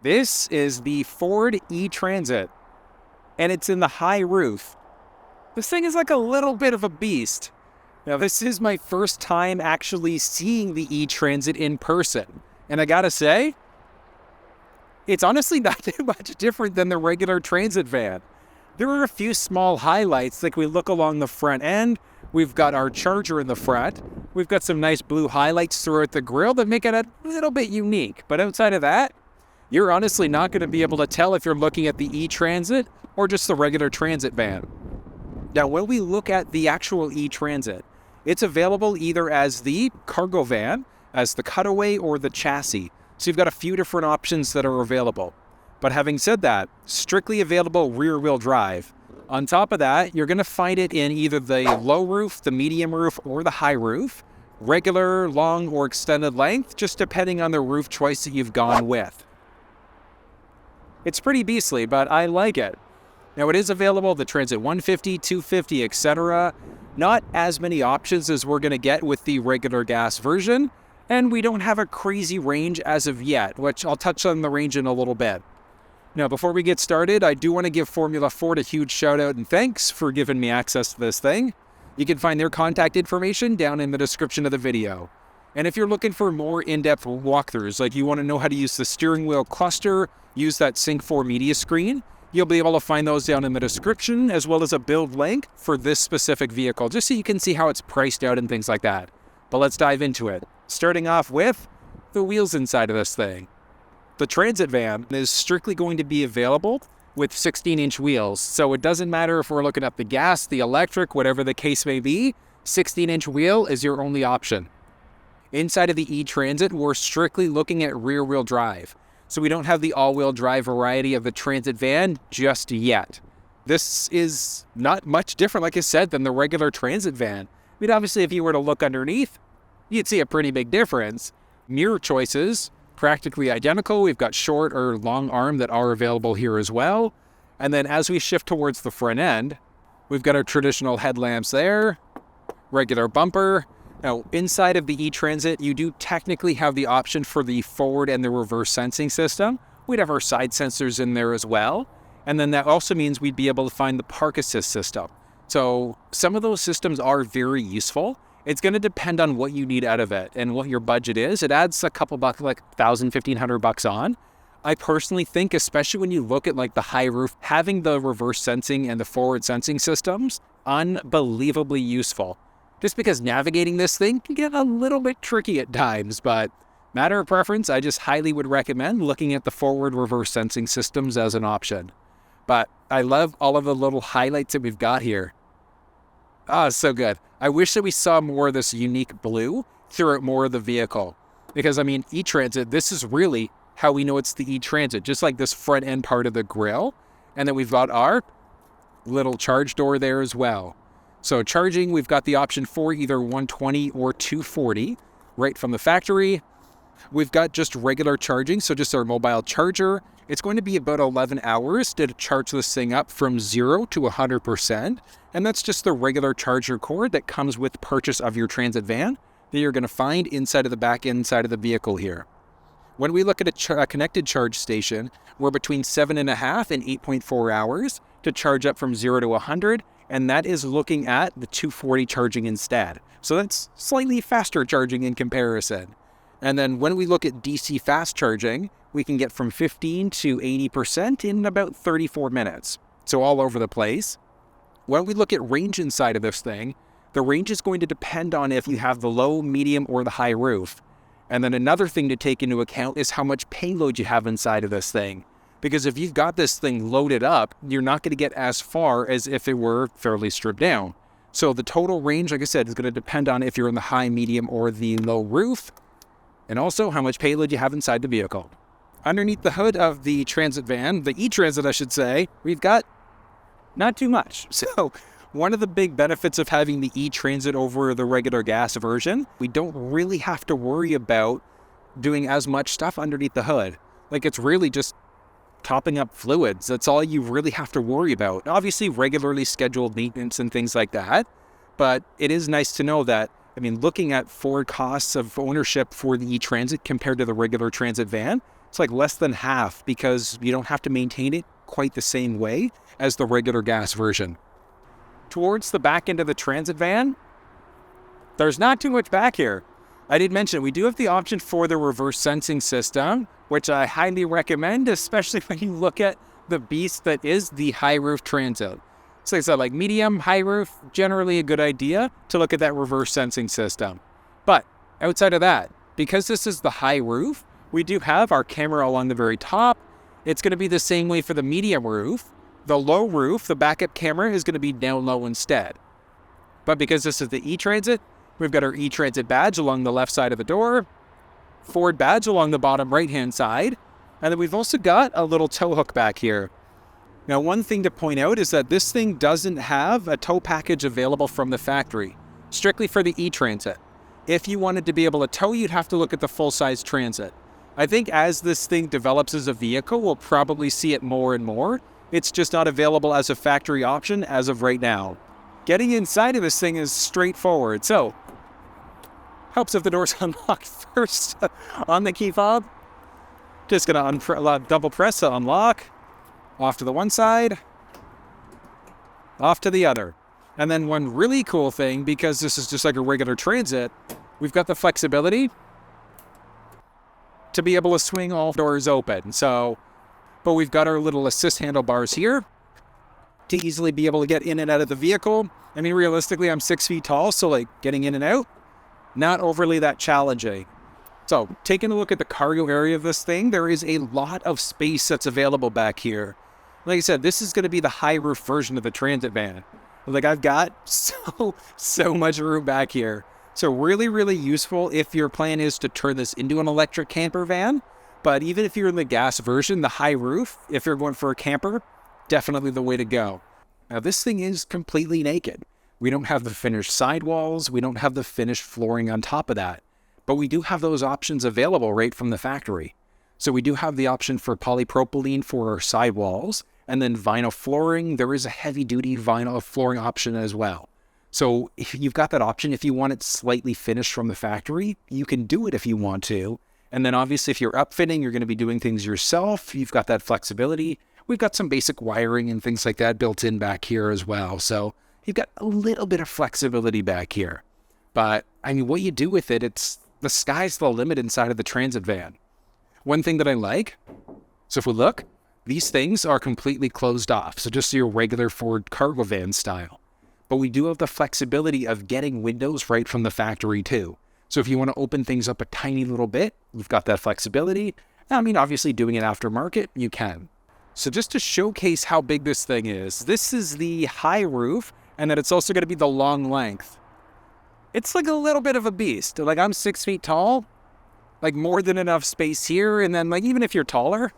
This is the Ford eTransit, and it's in the high roof. This thing is like a little bit of a beast. Now, this is my first time actually seeing the eTransit in person, and I gotta say, it's honestly not too much different than the regular transit van. There are a few small highlights, like we look along the front end, we've got our charger in the front, we've got some nice blue highlights throughout the grille that make it a little bit unique, but outside of that, you're honestly not going to be able to tell if you're looking at the eTransit or just the regular transit van. Now, when we look at the actual eTransit, it's available either as the cargo van, as the cutaway, or the chassis. So you've got a few different options that are available. But having said that, strictly available rear-wheel drive. On top of that, you're going to find it in either the low roof, the medium roof, or the high roof. Regular, long, or extended length, just depending on the roof choice that you've gone with. It's pretty beastly, but I like it. Now, it is available, the Transit 150, 250, etc. Not as many options as we're going to get with the regular gas version, and we don't have a crazy range as of yet, which I'll touch on the range in a little bit. Now, before we get started, I do want to give Formula Ford a huge shout out and thanks for giving me access to this thing. You can find their contact information down in the description of the video. And if you're looking for more in-depth walkthroughs, like you want to know how to use the steering wheel cluster, use that Sync 4 media screen, you'll be able to find those down in the description, as well as a build link for this specific vehicle, just so you can see how it's priced out and things like that. But let's dive into it. Starting off with the wheels inside of this thing. The transit van is strictly going to be available with 16-inch wheels, so it doesn't matter if we're looking at the gas, the electric, whatever the case may be, 16-inch wheel is your only option. Inside of the eTransit, we're strictly looking at rear-wheel drive, so we don't have the all-wheel drive variety of the transit van just yet. This is not much different, like I said, than the regular transit van. I mean, obviously, if you were to look underneath, you'd see a pretty big difference. Mirror choices, practically identical. We've got short or long arm that are available here as well. And then as we shift towards the front end, we've got our traditional headlamps there, regular bumper. Now, inside of the eTransit, you do technically have the option for the forward and the reverse sensing system. We'd have our side sensors in there as well. And then that also means we'd be able to find the park assist system. So some of those systems are very useful. It's going to depend on what you need out of it and what your budget is. It adds a couple bucks, like $1,000, $1,500 on. I personally think, especially when you look at like the high roof, having the reverse sensing and the forward sensing systems, unbelievably useful. Just because navigating this thing can get a little bit tricky at times, but matter of preference, I just highly would recommend looking at the forward reverse sensing systems as an option. But I love all of the little highlights that we've got here. Ah, so good. I wish that we saw more of this unique blue throughout more of the vehicle. Because, I mean, eTransit, this is really how we know it's the eTransit, just like this front end part of the grille. And then we've got our little charge door there as well. So charging, we've got the option for either 120 or 240 right from the factory. We've got just regular charging, so just our mobile charger. It's going to be about 11 hours to charge this thing up from 0 to 100%. And that's just the regular charger cord that comes with purchase of your transit van that you're going to find inside of the back end side of the vehicle here. When we look at a connected charge station, we're between 7.5 and 8.4 hours to charge up from 0 to 100. And that is looking at the 240 charging instead. So that's slightly faster charging in comparison. And then when we look at DC fast charging, we can get from 15 to 80% in about 34 minutes. So all over the place. When we look at range inside of this thing, the range is going to depend on if you have the low, medium, or the high roof. And then another thing to take into account is how much payload you have inside of this thing. Because if you've got this thing loaded up, you're not going to get as far as if it were fairly stripped down. So the total range, like I said, is going to depend on if you're in the high, medium, or the low roof, and also how much payload you have inside the vehicle. Underneath the hood of the transit van, the eTransit I should say, we've got not too much. So one of the big benefits of having the eTransit over the regular gas version, we don't really have to worry about doing as much stuff underneath the hood. Like, it's really just topping up fluids. That's all you really have to worry about. Obviously, regularly scheduled maintenance and things like that. But it is nice to know that, I mean, looking at forward costs of ownership for the eTransit compared to the regular transit van, It's like less than half because you don't have to maintain it quite the same way as the regular gas version. Towards the back end of the Transit van, there's not too much back here. I did mention we do have the option for the reverse sensing system, which I highly recommend, especially when you look at the beast that is the high roof Transit. So like I said, like medium, high roof, generally a good idea to look at that reverse sensing system. But outside of that, because this is the high roof, we do have our camera along the very top. It's going to be the same way for the medium roof. The low roof, the backup camera is going to be down low instead. But because this is the eTransit, we've got our eTransit badge along the left side of the door, Ford badge along the bottom right-hand side, and then we've also got a little tow hook back here. Now, one thing to point out is that this thing doesn't have a tow package available from the factory, strictly for the eTransit. If you wanted to be able to tow, you'd have to look at the full-size Transit. I think as this thing develops as a vehicle, we'll probably see it more and more. It's just not available as a factory option as of right now. Getting inside of this thing is straightforward, so helps if the door's unlocked first on the key fob. Just gonna double press to unlock. Off to the one side, off to the other. And then one really cool thing, because this is just like a regular Transit, we've got the flexibility to be able to swing all doors open. But we've got our little assist handlebars here to easily be able to get in and out of the vehicle. I mean, realistically, I'm 6 feet tall, so like getting in and out, not overly that challenging. So taking a look at the cargo area of this thing, there is a lot of space that's available back here. Like I said, this is going to be the high roof version of the Transit van. Like I've got so much room back here. So really, really useful if your plan is to turn this into an electric camper van. But even if you're in the gas version, the high roof, if you're going for a camper, definitely the way to go. Now this thing is completely naked. We don't have the finished sidewalls. We don't have the finished flooring on top of that. But we do have those options available right from the factory. So we do have the option for polypropylene for our sidewalls, and then vinyl flooring. There is a heavy-duty vinyl flooring option as well. So if you've got that option, if you want it slightly finished from the factory, you can do it if you want to. And then obviously if you're upfitting, you're going to be doing things yourself. You've got that flexibility. We've got some basic wiring and things like that built in back here as well. So you've got a little bit of flexibility back here. But I mean, what you do with it, the sky's the limit inside of the Transit van. One thing that I like, so if we look, these things are completely closed off. So just your regular Ford cargo van style. But we do have the flexibility of getting windows right from the factory too. So if you want to open things up a tiny little bit, you've got that flexibility. I mean, obviously doing it aftermarket, you can. So just to showcase how big this thing is, this is the high roof, and then it's also going to be the long length. It's like a little bit of a beast. Like I'm 6 feet tall, like more than enough space here. And then like, even if you're taller,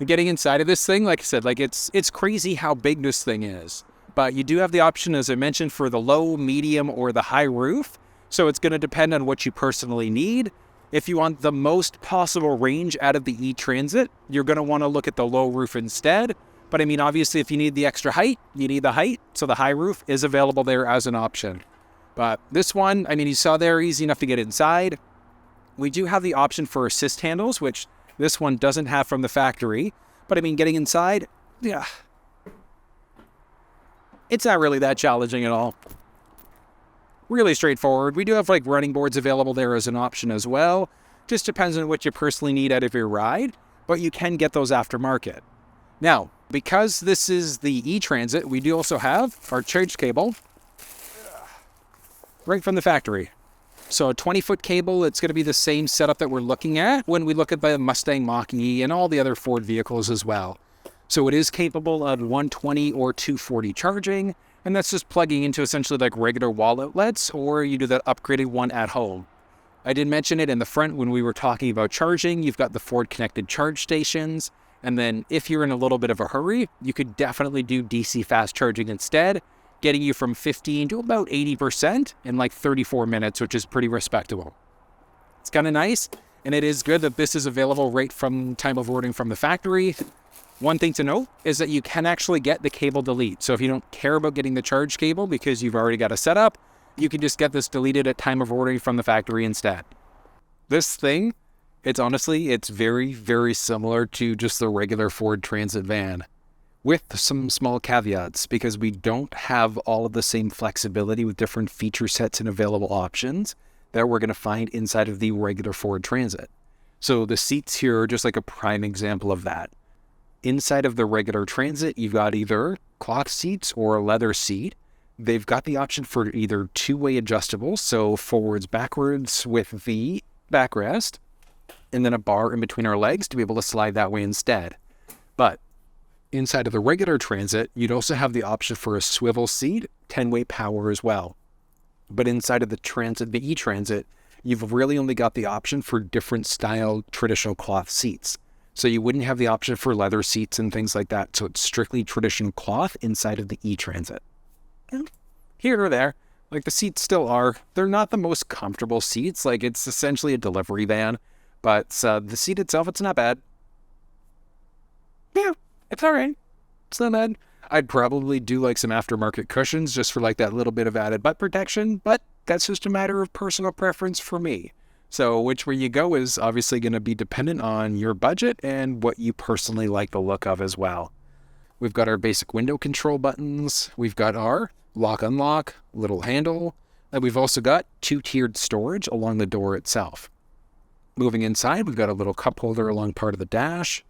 getting inside of this thing, like I said, like it's crazy how big this thing is. But you do have the option, as I mentioned, for the low, medium, or the high roof. So it's going to depend on what you personally need. If you want the most possible range out of the eTransit, you're going to want to look at the low roof instead. But I mean, obviously, if you need the extra height, you need the height. So the high roof is available there as an option. But this one, I mean, you saw there, easy enough to get inside. We do have the option for assist handles, which this one doesn't have from the factory. But I mean, getting inside, yeah, it's not really that challenging at all. Really straightforward. We do have like running boards available there as an option as well. Just depends on what you personally need out of your ride, but you can get those aftermarket. Now, because this is the eTransit, we do also have our charge cable right from the factory. So a 20-foot cable, it's going to be the same setup that we're looking at when we look at the Mustang Mach-E and all the other Ford vehicles as well. So it is capable of 120 or 240 charging, and that's just plugging into essentially like regular wall outlets, or you do that upgraded one at home. I did mention it in the front when we were talking about charging. You've got the Ford connected charge stations, and then if you're in a little bit of a hurry, you could definitely do DC fast charging instead, getting you from 15 to about 80% in like 34 minutes, which is pretty respectable. It's kind of nice, and it is good that this is available right from time of ordering from the factory. One thing to note is that you can actually get the cable delete. So if you don't care about getting the charge cable because you've already got a setup, you can just get this deleted at time of ordering from the factory instead. This thing It's very, very similar to just the regular Ford Transit van, with some small caveats, because we don't have all of the same flexibility with different feature sets and available options that we're going to find inside of the regular Ford Transit. So the seats here are just like a prime example of that. Inside of the regular Transit, you've got either cloth seats or a leather seat. They've got the option for either two-way adjustable, so forwards, backwards with the backrest, and then a bar in between our legs to be able to slide that way instead. But inside of the regular Transit, you'd also have the option for a swivel seat, 10-way power as well. But inside of the Transit, the eTransit, you've really only got the option for different style traditional cloth seats. So you wouldn't have the option for leather seats and things like that. So it's strictly traditional cloth inside of the eTransit. Here or there, like the seats still are, they're not the most comfortable seats. Like it's essentially a delivery van, but the seat itself, it's not bad. Yeah, it's all right. It's not bad. I'd probably do like some aftermarket cushions just for like that little bit of added butt protection, but that's just a matter of personal preference for me. So which way you go is obviously going to be dependent on your budget and what you personally like the look of as well. We've got our basic window control buttons. We've got our lock unlock, little handle, and we've also got two-tiered storage along the door itself. Moving inside, we've got a little cup holder along part of the dash.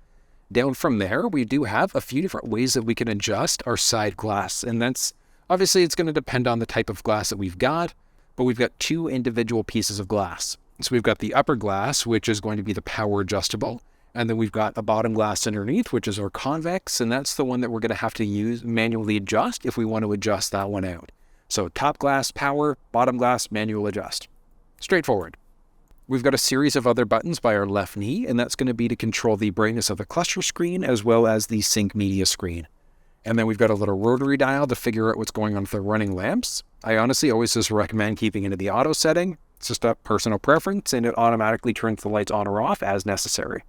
Down from there, we do have a few different ways that we can adjust our side glass, and that's obviously it's going to depend on the type of glass that we've got, but we've got two individual pieces of glass. So we've got the upper glass, which is going to be the power adjustable, and then we've got a bottom glass underneath, which is our convex, and that's the one that we're going to have to use manually adjust if we want to adjust that one out. So top glass, power, bottom glass, manual adjust. Straightforward. We've got a series of other buttons by our left knee, and that's going to be to control the brightness of the cluster screen as well as the sync media screen. And then we've got a little rotary dial to figure out what's going on with the running lamps. I honestly always just recommend keeping it in the auto setting. It's just a personal preference, and it automatically turns the lights on or off as necessary.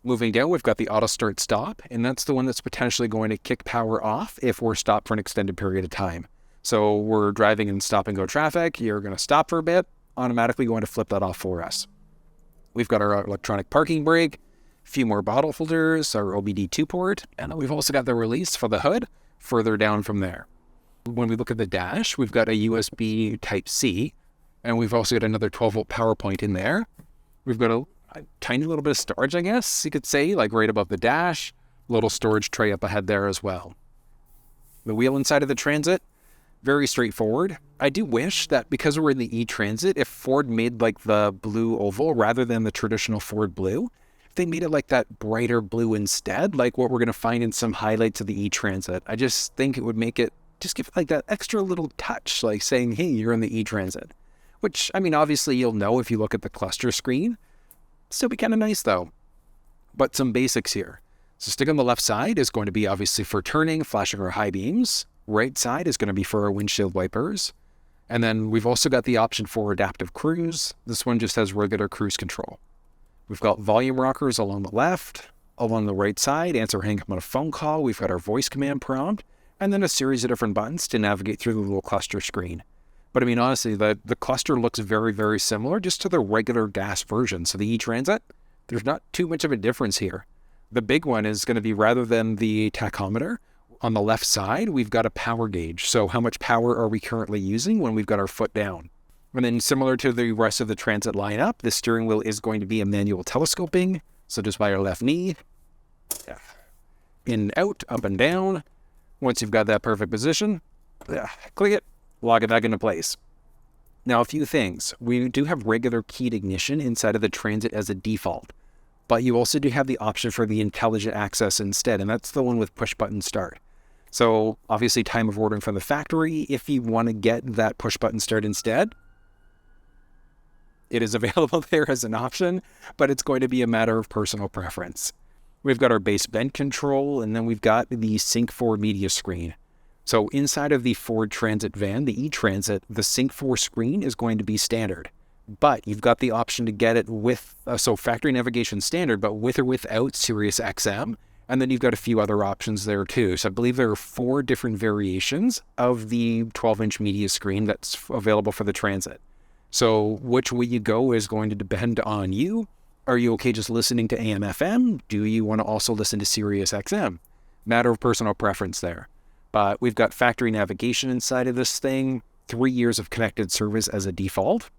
Moving down, we've got the auto start stop, and that's the one that's potentially going to kick power off if we're stopped for an extended period of time. So we're driving in stop and go traffic, you're going to stop for a bit, automatically going to flip that off for us. We've got our electronic parking brake, a few more bottle holders, our OBD2 port, and we've also got the release for the hood further down from there. When we look at the dash, we've got a USB Type-C, and we've also got another 12-volt power point in there. We've got a tiny little bit of storage, I guess you could say, like right above the dash, little storage tray up ahead there as well. The wheel inside of the Transit, very straightforward. I do wish that because we're in the eTransit, if Ford made like the blue oval rather than the traditional Ford blue, if they made it like that brighter blue instead, like what we're going to find in some highlights of the eTransit. I just think it would make it, just give it like that extra little touch, like saying, hey, you're in the eTransit. Which, I mean, obviously you'll know if you look at the cluster screen. Still be kind of nice though. But some basics here. So stick on the left side is going to be obviously for turning, flashing our high beams. Right side is going to be for our windshield wipers. And then we've also got the option for adaptive cruise. This one just has regular cruise control. We've got volume rockers along the left. Along the right side, answer hang up on a phone call. We've got our voice command prompt. And then a series of different buttons to navigate through the little cluster screen. But I mean, honestly, the cluster looks very, very similar just to the regular gas version. So the eTransit, there's not too much of a difference here. The big one is going to be, rather than the tachometer, on the left side, we've got a power gauge. So how much power are we currently using when we've got our foot down? And then similar to the rest of the Transit lineup, the steering wheel is going to be a manual telescoping. So just by our left knee, in, out, up and down. Once you've got that perfect position, click it, lock it back into place. Now, a few things. We do have regular keyed ignition inside of the Transit as a default, but you also do have the option for the intelligent access instead, and that's the one with push button start. So obviously time of ordering from the factory, if you want to get that push button start instead, it is available there as an option, but it's going to be a matter of personal preference. We've got our base bend control, and then we've got the Sync 4 media screen. So inside of the Ford Transit van, the eTransit, the Sync 4 screen is going to be standard. But you've got the option to get it with, so factory navigation standard, but with or without Sirius XM. And then you've got a few other options there too. So I believe there are 4 different variations of the 12-inch media screen that's available for the Transit. So which way you go is going to depend on you. Are you okay just listening to AM, FM? Do you want to also listen to Sirius XM? Matter of personal preference there. But we've got factory navigation inside of this thing, 3 years of connected service as a default.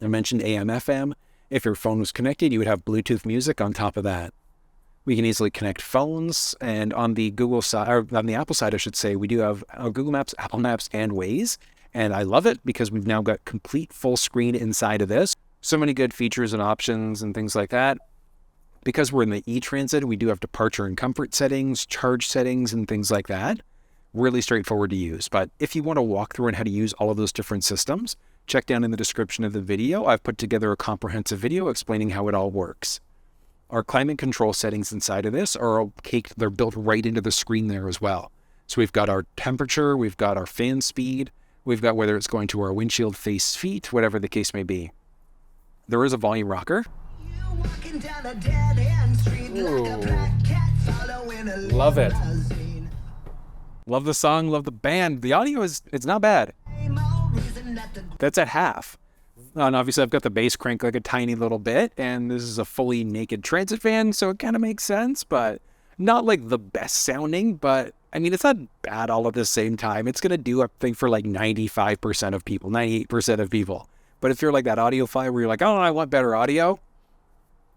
I mentioned AM, FM. If your phone was connected, you would have Bluetooth music on top of that. We can easily connect phones, and on the Google side, or on the Apple side, I should say, we do have Google Maps, Apple Maps, and Waze. And I love it because we've now got complete full screen inside of this. So many good features and options and things like that. Because we're in the eTransit, we do have departure and comfort settings, charge settings, and things like that. Really straightforward to use. But if you want to walk through on how to use all of those different systems, check down in the description of the video. I've put together a comprehensive video explaining how it all works. Our climate control settings inside of this are caked, they're built right into the screen there as well. So we've got our temperature, we've got our fan speed, we've got whether it's going to our windshield face feet, whatever the case may be. There is a volume rocker. Ooh. Love it. Love the song, love the band. The audio it's not bad. That's at half. And obviously I've got the bass crank like a tiny little bit, and this is a fully naked transit van, so it kind of makes sense, but not like the best sounding, but I mean, it's not bad all at the same time. It's going to do, I think, for like 95% of people, 98% of people. But if you're like that audiophile where you're like, oh, I want better audio,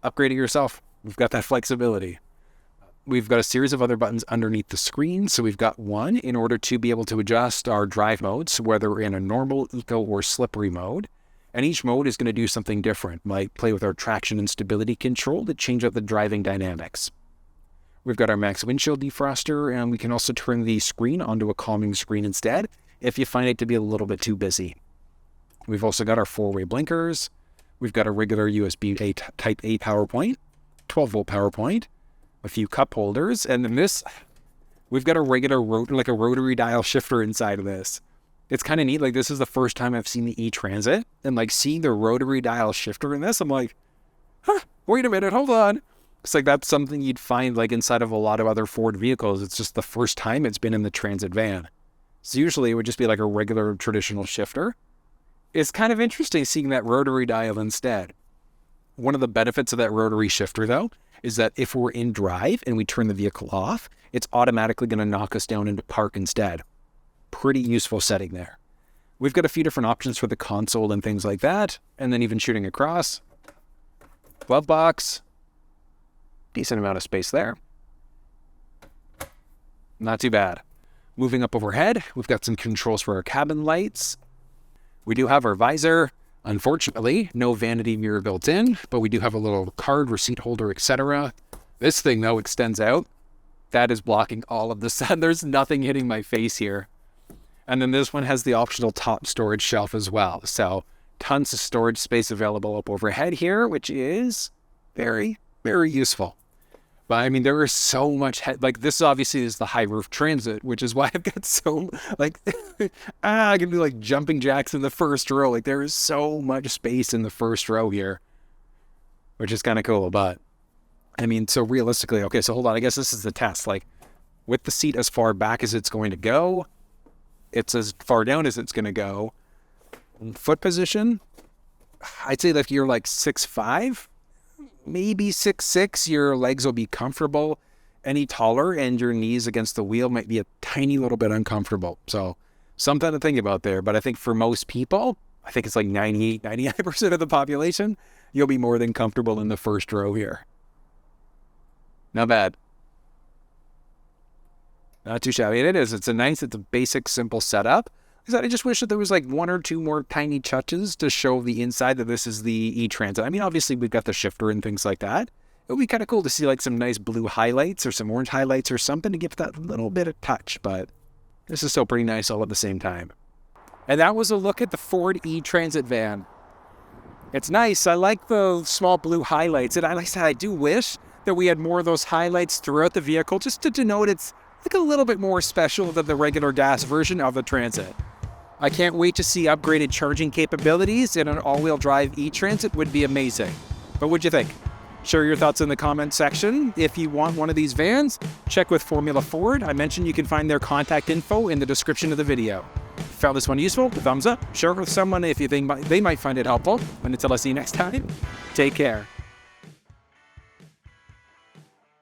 upgrade it yourself. We've got that flexibility. We've got a series of other buttons underneath the screen. So we've got one in order to be able to adjust our drive modes, whether we're in a normal, eco, or slippery mode. And each mode is going to do something different. Might play with our traction and stability control to change up the driving dynamics. We've got our max windshield defroster, and we can also turn the screen onto a calming screen instead if you find it to be a little bit too busy. We've also got our 4-way blinkers. We've got a regular USB Type A power point, 12-volt power point, a few cup holders, and then this, we've got a regular like a rotary dial shifter inside of this. It's kind of neat. Like, this is the first time I've seen the eTransit, and like seeing the rotary dial shifter in this, I'm like, huh, wait a minute, hold on. It's like that's something you'd find like inside of a lot of other Ford vehicles. It's just the first time it's been in the Transit van. So usually it would just be like a regular traditional shifter. It's kind of interesting seeing that rotary dial instead. One of the benefits of that rotary shifter, though, is that if we're in drive and we turn the vehicle off, it's automatically going to knock us down into park instead. Pretty useful setting there. We've got a few different options for the console and things like that, and then even shooting across. Glove box. Decent amount of space there. Not too bad. Moving up overhead, we've got some controls for our cabin lights. We do have our visor. Unfortunately, no vanity mirror built in, but we do have a little card, receipt holder, etc. This thing, though, extends out. That is blocking all of the sun. There's nothing hitting my face here. And then this one has the optional top storage shelf as well. So tons of storage space available up overhead here, which is very, very useful. But I mean, there is so much, like this obviously is the high roof Transit, which is why I've got so, like, I can do like jumping jacks in the first row. Like there is so much space in the first row here, which is kind of cool. But I mean, so realistically, okay, so hold on. I guess this is the test. Like with the seat as far back as it's going to go, it's as far down as it's going to go. In foot position, I'd say that if you're like 6'5", maybe 6'6", your legs will be comfortable. Any taller and your knees against the wheel might be a tiny little bit uncomfortable. So something to think about there. But I think for most people, I think it's like 98, 99% of the population, you'll be more than comfortable in the first row here. Not bad. Not too shabby. It is. It's a basic, simple setup. I just wish that there was like one or two more tiny touches to show the inside that this is the eTransit. I mean, obviously we've got the shifter and things like that. It would be kind of cool to see like some nice blue highlights or some orange highlights or something to give that little bit of touch, but this is still pretty nice all at the same time. And that was a look at the Ford eTransit van. It's nice. I like the small blue highlights. And like I said, I do wish that we had more of those highlights throughout the vehicle just to denote it's like a little bit more special than the regular gas version of the Transit. I can't wait to see upgraded charging capabilities, and an all-wheel drive eTransit would be amazing. But what'd you think? Share your thoughts in the comment section. If you want one of these vans, check with Formula Ford. I mentioned you can find their contact info in the description of the video. If you found this one useful, thumbs up. Share it with someone if you think they might find it helpful. And until I see you next time, take care.